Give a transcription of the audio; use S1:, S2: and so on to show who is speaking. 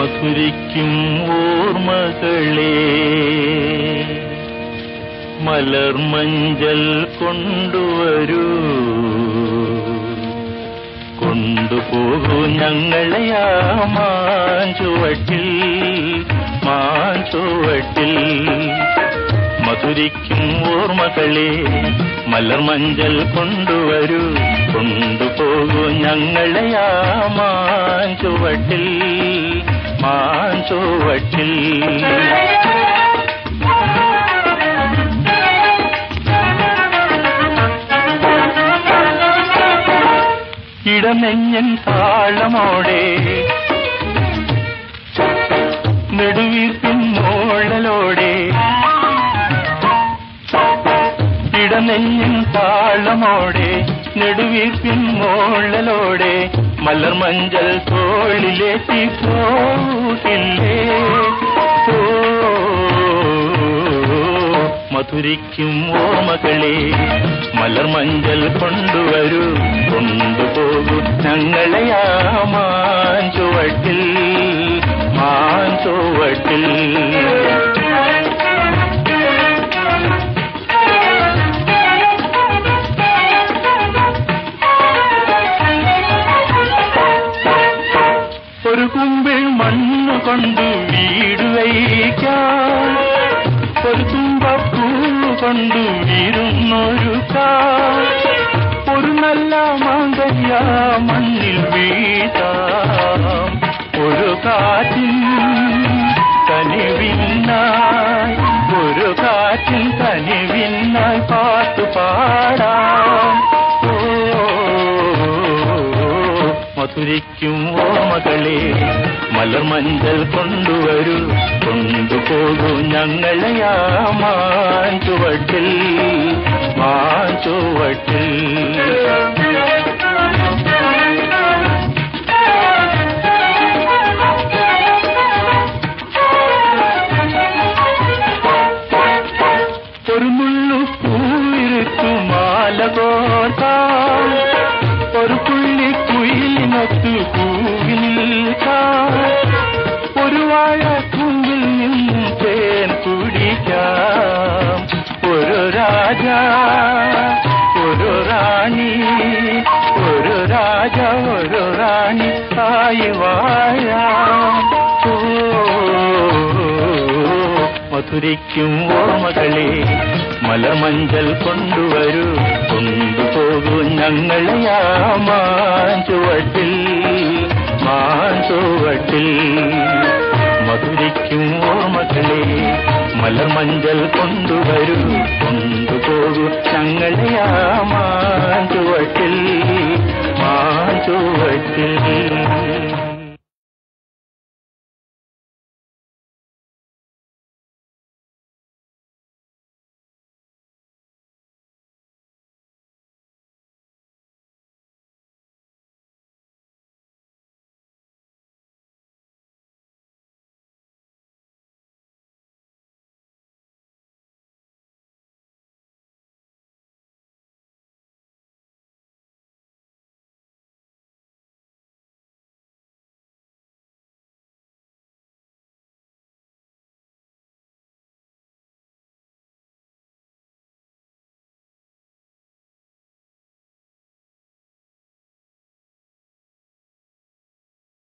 S1: മധുരിക്കും ഓർമ്മകളെ മലർമഞ്ചൽ കൊണ്ടുവരൂ, കൊണ്ടുപോകൂ ഞങ്ങളെയാ മാഞ്ചുവട്ടിൽ, മാഞ്ചുവട്ടിൽ. മധുരിക്കും ഓർമ്മകളെ മലർമഞ്ചൽ കൊണ്ടുവരൂ, കൊണ്ടുപോകൂ ഞങ്ങളെയാ മാഞ്ചുവട്ടിൽ, മാഞ്ചുവട്ടിൽ. ഇടനെഞ്ഞൻ താളമോടെ നെടുവീർപ്പിൻ മോളലോടെ, ഇടനെഞ്ഞൻ താളമോടെ നെടുവീർപ്പിൻ മോളലോടെ മലർമഞ്ചൽ തോളിലേറ്റി പോകില്ലേ. മധുരിക്കും ഓർമ്മകളെ മലർമഞ്ചൽ കൊണ്ടുവരൂ, കൊണ്ടുപോകൂ ഞങ്ങളെയാ മാഞ്ചുവട്ടിൽ, മാഞ്ചുവട്ടിൽ. ഒരു കുമ്പിൾ മണ്ണു കൊണ്ട് വീട് വയ്ക്കാൻ, ഒരു തുമ്പപ്പൂ കൊണ്ട് ഇരുന്നൊരുക്കാൻ, ഒരു നല്ല മാങ്കല്യ മണ്ണിൽ വീഴ്ത്താം. ഒരു കാറ്റിൻ കനിവിനായി, ഒരു കാറ്റിൻ കനിവിനായി പാട്ടുപാടാം. മധുരിക്കും ഓർമ്മകളെ മലർമഞ്ചൽ കൊണ്ടുവരൂ, കൊണ്ടുപോകൂ ഞങ്ങളെയാ മാഞ്ചുവട്ടിൽ, മാഞ്ചുവട്ടിൽ. ഒരു മുള്ളു പൂവിരുത്തു മാല കോർത്താം, ഒരു പുള്ളി കുയിലിനൊത്തു പൂവിൽ നിൽക്കാം, ഒരു വാഴ കുമ്പിൽ നിന്നും തേൻ കുടിക്കാം. ഒരു രാജ ഒരു റാണി, ഒരു രാജ ഒരു റാണി ആയി വാഴാം. മധുരിക്കും ഓർമ്മകളെ മലർമഞ്ചൽ കൊണ്ടുവരൂ, കൊണ്ടുപോകൂ ഞങ്ങളെയാ മാഞ്ചുവട്ടിൽ, മാഞ്ചുവട്ടിൽ. മധുരിക്കും ഓർമ്മകളെ മലർമഞ്ചൽ കൊണ്ടുവരൂ, കൊണ്ടുപോകൂ ഞങ്ങളെയാ മാഞ്ചുവട്ടിൽ, മാഞ്ചുവട്ടിൽ.